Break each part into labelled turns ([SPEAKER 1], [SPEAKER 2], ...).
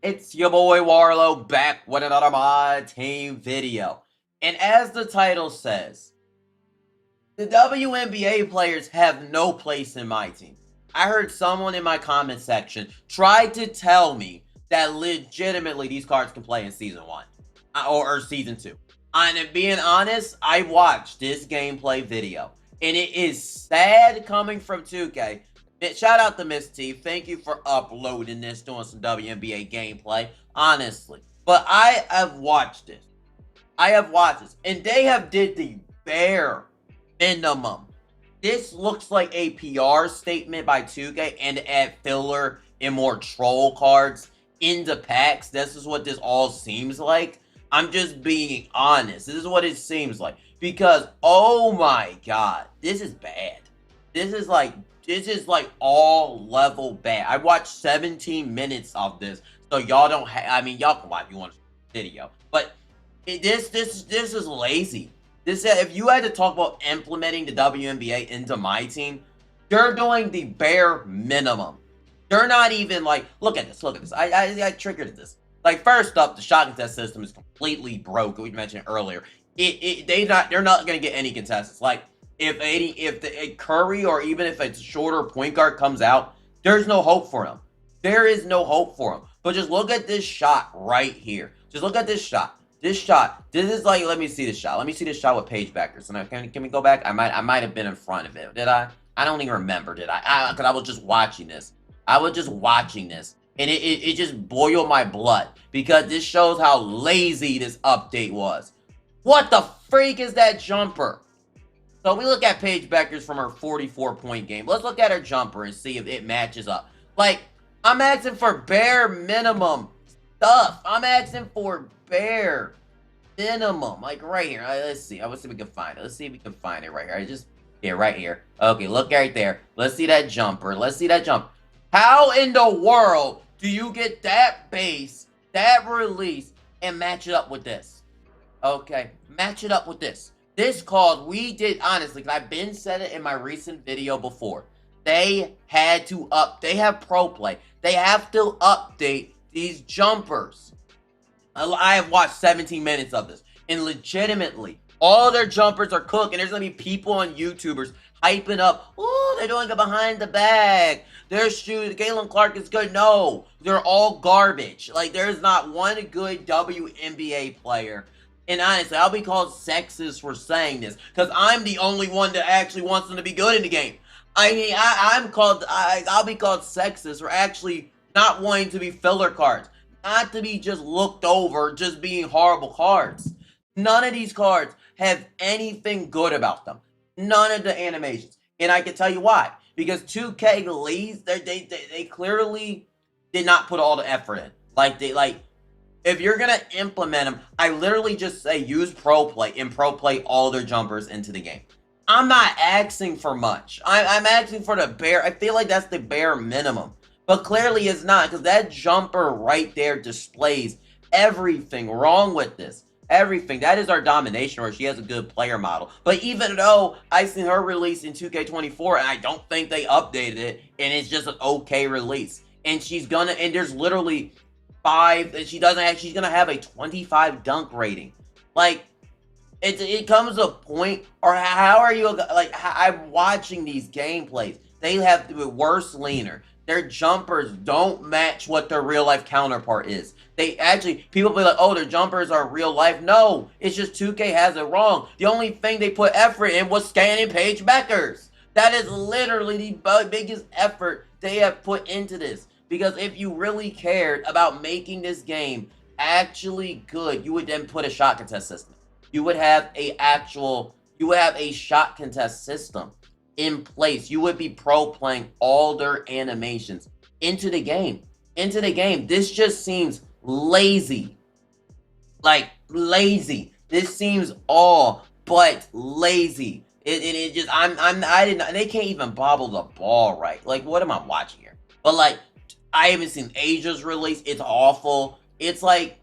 [SPEAKER 1] It's your boy Warlow back with another MyTeam video. And as the title says, the WNBA players have no place in MyTeam. I heard someone in my comment section try to tell me that legitimately these cards can play in Season 1 or Season 2. And being honest, I watched this gameplay video. And it is sad coming from 2K. Shout out to Miss T. Thank you for uploading this, doing some WNBA gameplay. Honestly. But I have watched this. And they have did the bare minimum. This looks like a PR statement by 2K and add filler and more troll cards into packs. This is what this all seems like. I'm just being honest. This is what it seems like. Because, oh my god, this is bad. This is like all level bad. I watched 17 minutes of this, so y'all don't I mean, y'all can watch if you want a video. But this is lazy. If you had to talk about implementing the WNBA into MyTeam, they're doing the bare minimum. They're not even like, look at this. I triggered this. Like, first up, the shot contest system is completely broke. We mentioned earlier. They're not gonna get any contestants. Like, if a Curry or even if a shorter point guard comes out, there's no hope for him. There is no hope for him. But just look at this shot right here. Just look at this shot. This is like, let me see this shot. Let me see this shot with Paige Becker. So now, can we go back? I might have been in front of it. Did I? I don't even remember, did I? Because I was just watching this. And it just boiled my blood. Because this shows how lazy this update was. What the freak is that jumper? So we look at Paige Becker's from her 44-point game. Let's look at her jumper and see if it matches up. Like, I'm asking for bare minimum stuff. I'm asking for bare minimum. Like, right here. Let's see. Let's see if we can find it. Let's see if we can find it right here. Right here. Okay, look right there. Let's see that jumper. How in the world do you get that base, that release, and match it up with this? Okay, match it up with this. This card, we did, honestly, because I've been said it in my recent video before. They have pro play. They have to update these jumpers. I have watched 17 minutes of this. And legitimately, all their jumpers are cooked. And there's going to be people on YouTubers hyping up. Oh, they're doing it behind the bag. Their shoes, Caitlin Clark is good. No, they're all garbage. Like, there's not one good WNBA player. And honestly, I'll be called sexist for saying this, because I'm the only one that actually wants them to be good in the game. I mean, I'll be called sexist for actually not wanting to be filler cards, not to be just looked over, just being horrible cards. None of these cards have anything good about them. None of the animations, and I can tell you why. Because 2K leads, they clearly did not put all the effort in. If you're going to implement them, I literally just say use Pro Play and Pro Play all their jumpers into the game. I'm not asking for much. I'm asking for the bare, I feel like that's the bare minimum. But clearly it's not, because that jumper right there displays everything wrong with this. Everything. That is our domination, or she has a good player model. But even though I seen her release in 2K24, and I don't think they updated it, and it's just an okay release. And there's literally 5, and she's gonna have a 25 dunk rating. Like, it comes to a point, or how are you, like, I'm watching these gameplays. They have the worst leaner. Their jumpers don't match what their real life counterpart is. People be like, oh, their jumpers are real life. No, it's just 2K has it wrong. The only thing they put effort in was scanning Paige Becker's. That is literally the biggest effort they have put into this. Because if you really cared about making this game actually good, you would then put a shot contest system. You would have a shot contest system in place. You would be pro playing all their animations into the game. This just seems lazy. Like, lazy. This seems all but lazy. They can't even bobble the ball right. Like, what am I watching here? But like, I haven't seen Asia's release. It's awful. It's like,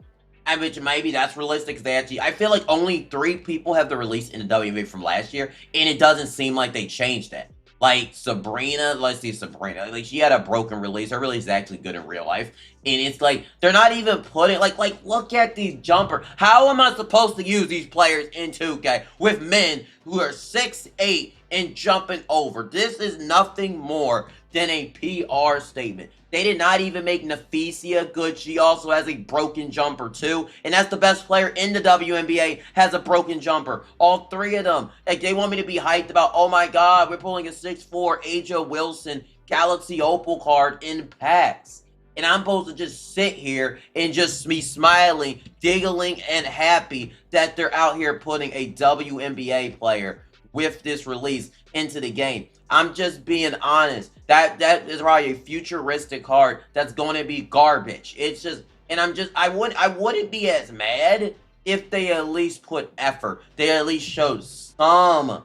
[SPEAKER 1] I bet maybe that's realistic. I feel like only 3 people have the release in the WNBA from last year, and it doesn't seem like they changed that. Like Sabrina, let's see Sabrina. Like she had a broken release. Her release is actually good in real life. And it's like they're not even putting like look at these jumper. How am I supposed to use these players in 2K with men who are 6'8" and jumping over? This is nothing more than a PR statement. They did not even make Nafisia good. She also has a broken jumper too. And that's the best player in the WNBA, has a broken jumper. All three of them. Like, they want me to be hyped about, oh my god, we're pulling a 6'4" Aja Wilson Galaxy Opal card in packs. And I'm supposed to just sit here and just be smiling, giggling, and happy that they're out here putting a WNBA player with this release into the game. I'm just being honest. That is probably a futuristic card that's going to be garbage. It's just, and I wouldn't be as mad if they at least put effort. They at least showed some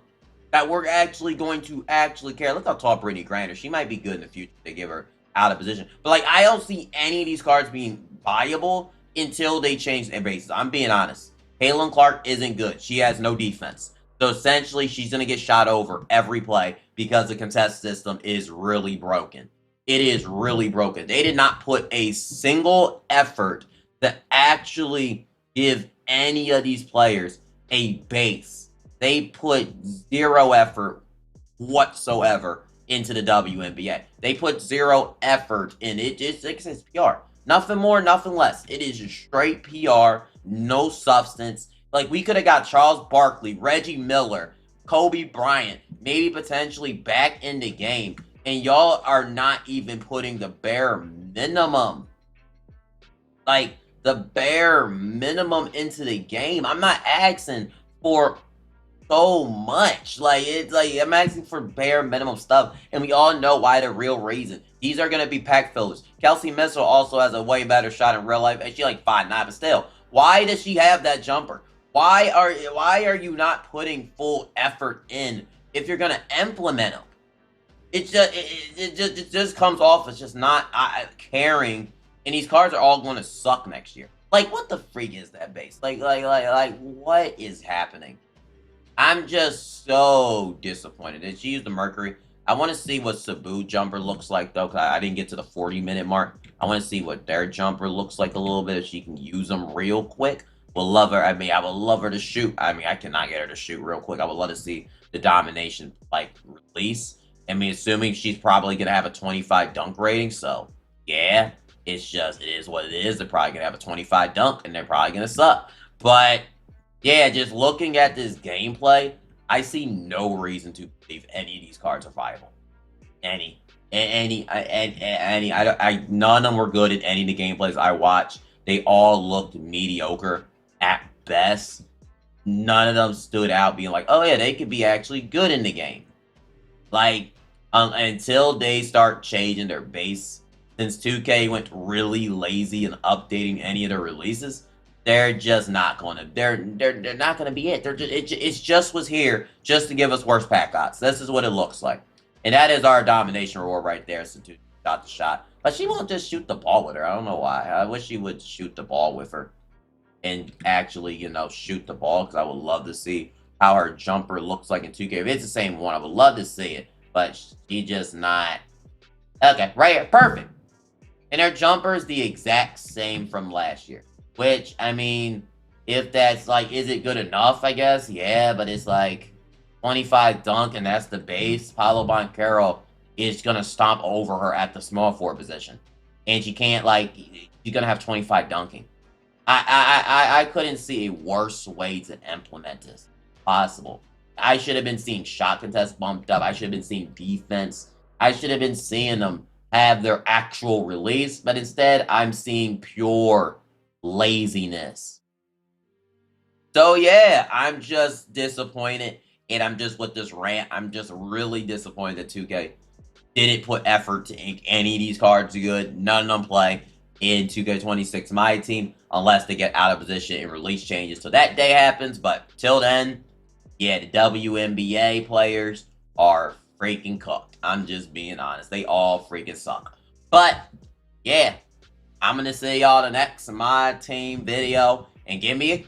[SPEAKER 1] that we're actually going to actually care. Look how tall Brittany Griner. She might be good in the future. They give her out of position. But like, I don't see any of these cards being viable until they change their bases. I'm being honest. Halen Clark isn't good. She has no defense. So essentially, she's going to get shot over every play because the contest system is really broken. It is really broken. They did not put a single effort to actually give any of these players a base. They put zero effort whatsoever into the WNBA. They put zero effort in it. It's PR. Nothing more, nothing less. It is just straight PR, no substance. Like, we could have got Charles Barkley, Reggie Miller, Kobe Bryant, maybe potentially back in the game. And y'all are not even putting the bare minimum. Like, the bare minimum into the game. I'm not asking for so much. Like, it's like, I'm asking for bare minimum stuff. And we all know why, the real reason. These are going to be pack fillers. Kelsey Mitchell also has a way better shot in real life. And she's like 5'9", but still. Why does she have that jumper? Why are you not putting full effort in if you're gonna implement them? It just comes off as just not caring, and these cards are all going to suck next year. Like, what the freak is that base? Like what is happening? I'm just so disappointed. Did she use the Mercury? I want to see what Sabu jumper looks like though, because I didn't get to the 40-minute mark. I want to see what their jumper looks like a little bit, if she can use them real quick. Will love her. I mean, I would love her to shoot. I mean, I cannot get her to shoot real quick. I would love to see the domination, like, release. I mean, assuming she's probably going to have a 25 dunk rating. So, yeah, it is what it is. They're probably going to have a 25 dunk, and they're probably going to suck. But, yeah, just looking at this gameplay, I see no reason to believe any of these cards are viable. None of them were good in any of the gameplays I watched. They all looked mediocre at best. None of them stood out being like, oh yeah, they could be actually good in the game. Like, until they start changing their base, since 2K went really lazy in updating any of their releases, they're just not gonna, they're not gonna be it. It's just was here just to give us worse pack odds. This is what it looks like. And that is our domination reward right there. So to shot the shot. But she won't just shoot the ball with her. I don't know why. I wish she would shoot the ball with her and actually, you know, shoot the ball, because I would love to see how her jumper looks like in 2K. If it's the same one, I would love to see it. But she just not. Okay, right here. Perfect. And her jumper is the exact same from last year. Which, I mean, if that's like, is it good enough, I guess? Yeah, but it's like 25 dunk, and that's the base. Paolo Banchero is going to stomp over her at the small forward position. And she can't, like, she's going to have 25 dunking. I couldn't see a worse way to implement this possible. I should have been seeing shot contests bumped up. I should have been seeing defense. I should have been seeing them have their actual release. But instead, I'm seeing pure laziness. So, yeah, I'm just disappointed. And I'm just, with this rant, I'm just really disappointed that 2K didn't put effort to ink any of these cards good. None of them play in 2K26 MyTeam unless they get out of position and release changes till that day happens. But till then, yeah, the WNBA players are freaking cooked. I'm just being honest. They all freaking suck. But, yeah, I'm going to see y'all the next MyTeam video. And give me a